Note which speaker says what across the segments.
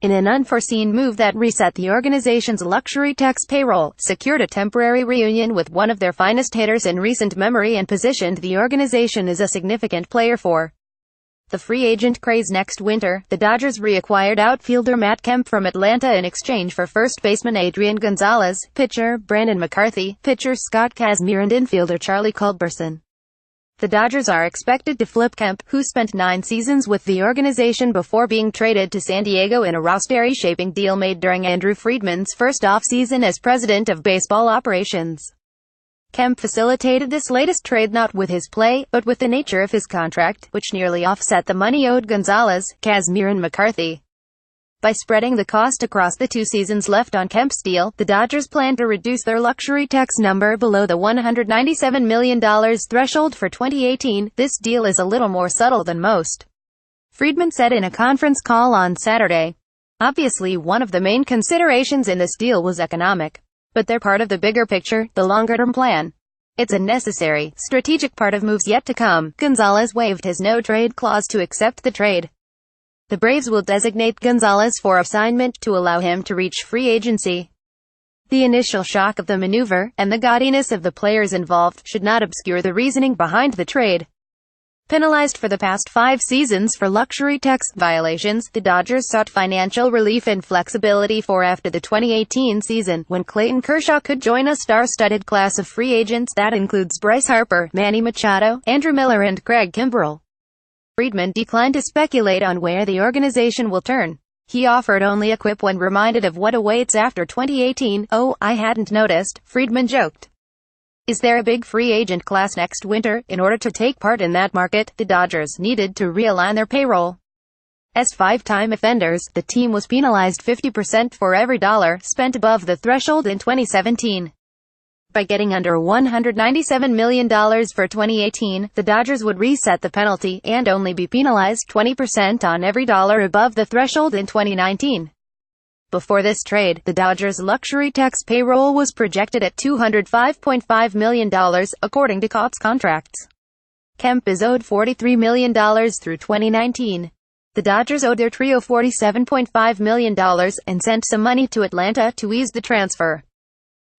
Speaker 1: in an unforeseen move that reset the organization's luxury tax payroll, secured a temporary reunion with one of their finest hitters in recent memory and positioned the organization as a significant player for the free agent craze next winter. The Dodgers reacquired outfielder Matt Kemp from Atlanta in exchange for first baseman Adrian Gonzalez, pitcher Brandon McCarthy, pitcher Scott Kazmir and infielder Charlie Culberson. The Dodgers are expected to flip Kemp, who spent 9 seasons with the organization before being traded to San Diego in a roster-reshaping deal made during Andrew Friedman's first offseason as president of baseball operations. Kemp facilitated this latest trade not with his play, but with the nature of his contract, which nearly offset the money owed Gonzalez, Kazmir and McCarthy. By spreading the cost across the 2 seasons left on Kemp's deal, the Dodgers plan to reduce their luxury tax number below the $197 million threshold for 2018. This deal is a little more subtle than most, Friedman said in a conference call on Saturday. Obviously, one of the main considerations in this deal was economic. But they're part of the bigger picture, the longer-term plan. It's a necessary, strategic part of moves yet to come. Gonzalez waived his no-trade clause to accept the trade. The Braves will designate Gonzalez for assignment to allow him to reach free agency. The initial shock of the maneuver, and the gaudiness of the players involved, should not obscure the reasoning behind the trade. Penalized for the past 5 seasons for luxury tax violations, the Dodgers sought financial relief and flexibility for after the 2018 season, when Clayton Kershaw could join a star-studded class of free agents that includes Bryce Harper, Manny Machado, Andrew Miller and Craig Kimbrell. Friedman declined to speculate on where the organization will turn. He offered only a quip when reminded of what awaits after 2018. "Oh, I hadn't noticed," Friedman joked. Is there a big free agent class next winter? In order to take part in that market, the Dodgers needed to realign their payroll. As 5-time offenders, the team was penalized 50% for every dollar spent above the threshold in 2017. By getting under $197 million for 2018, the Dodgers would reset the penalty, and only be penalized 20% on every dollar above the threshold in 2019. Before this trade, the Dodgers' luxury tax payroll was projected at $205.5 million, according to Cott's contracts. Kemp is owed $43 million through 2019. The Dodgers owed their trio $47.5 million, and sent some money to Atlanta to ease the transfer.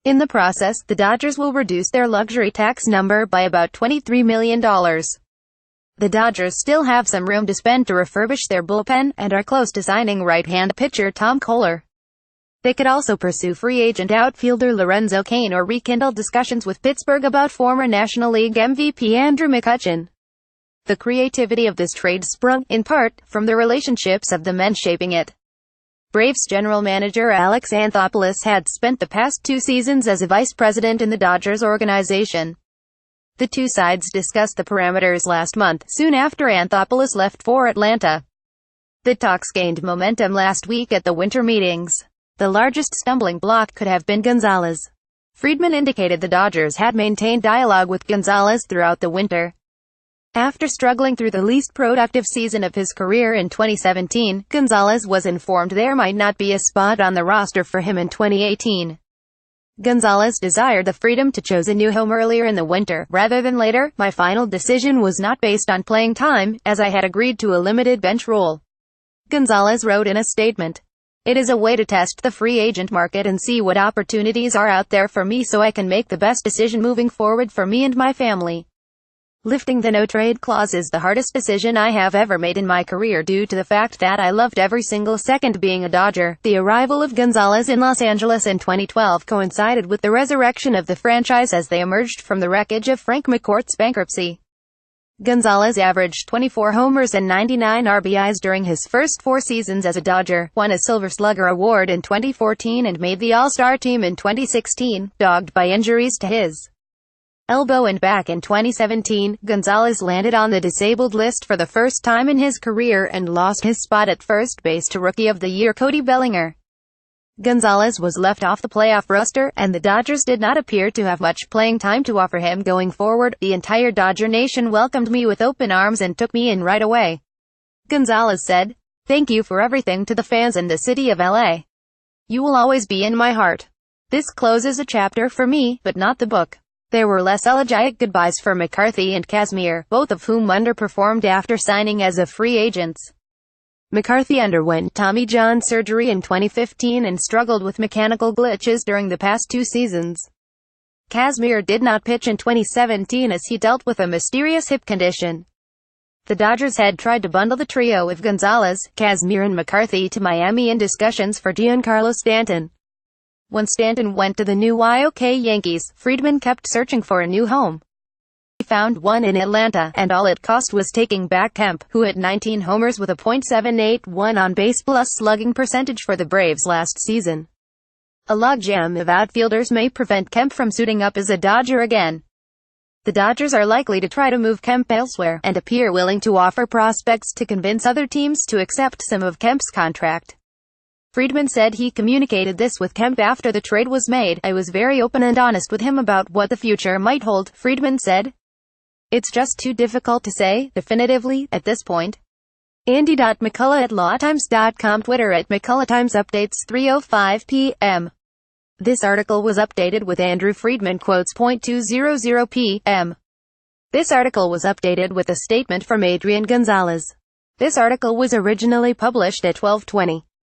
Speaker 1: In the process, the Dodgers will reduce their luxury tax number by about $23 million. The Dodgers still have some room to spend to refurbish their bullpen, and are close to signing right-hand pitcher Tom Kohler. They could also pursue free agent outfielder Lorenzo Cain or rekindle discussions with Pittsburgh about former National League MVP Andrew McCutchen. The creativity of this trade sprung, in part, from the relationships of the men shaping it. Braves general manager Alex Anthopoulos had spent the past 2 seasons as a vice president in the Dodgers organization. The two sides discussed the parameters last month, soon after Anthopoulos left for Atlanta. The talks gained momentum last week at the winter meetings. The largest stumbling block could have been Gonzalez. Friedman indicated the Dodgers had maintained dialogue with Gonzalez throughout the winter. After struggling through the least productive season of his career in 2017, Gonzalez was informed there might not be a spot on the roster for him in 2018. Gonzalez desired the freedom to choose a new home earlier in the winter, rather than later. "My final decision was not based on playing time, as I had agreed to a limited bench role," Gonzalez wrote in a statement. "It is a way to test the free agent market and see what opportunities are out there for me so I can make the best decision moving forward for me and my family. Lifting the no-trade clause is the hardest decision I have ever made in my career due to the fact that I loved every single second being a Dodger." The arrival of Gonzalez in Los Angeles in 2012 coincided with the resurrection of the franchise as they emerged from the wreckage of Frank McCourt's bankruptcy. Gonzalez averaged 24 homers and 99 RBIs during his first 4 seasons as a Dodger, won a Silver Slugger award in 2014 and made the All-Star team in 2016, dogged by injuries to his elbow and back in 2017. Gonzalez landed on the disabled list for the first time in his career and lost his spot at first base to Rookie of the Year Cody Bellinger. Gonzalez was left off the playoff roster, and the Dodgers did not appear to have much playing time to offer him going forward. "The entire Dodger Nation welcomed me with open arms and took me in right away," Gonzalez said. "Thank you for everything to the fans and the city of LA. You will always be in my heart. This closes a chapter for me, but not the book." There were less elegiac goodbyes for McCarthy and Kazmir, both of whom underperformed after signing as a free agents. McCarthy underwent Tommy John surgery in 2015 and struggled with mechanical glitches during the past 2 seasons. Kazmir did not pitch in 2017 as he dealt with a mysterious hip condition. The Dodgers had tried to bundle the trio of Gonzalez, Kazmir and McCarthy to Miami in discussions for Giancarlo Stanton. When Stanton went to the new YOK Yankees, Friedman kept searching for a new home. He found one in Atlanta, and all it cost was taking back Kemp, who hit 19 homers with a .781 on-base plus slugging percentage for the Braves last season. A logjam of outfielders may prevent Kemp from suiting up as a Dodger again. The Dodgers are likely to try to move Kemp elsewhere, and appear willing to offer prospects to convince other teams to accept some of Kemp's contract. Friedman said he communicated this with Kemp after the trade was made. "I was very open and honest with him about what the future might hold," Friedman said. "It's just too difficult to say, definitively, at this point." Andy.McCullough@lawtimes.com, Twitter @McCulloughTimes, updates 3:05 p.m. This article was updated with Andrew Friedman quotes .200 p.m. This article was updated with a statement from Adrian Gonzalez. This article was originally published at 12:20.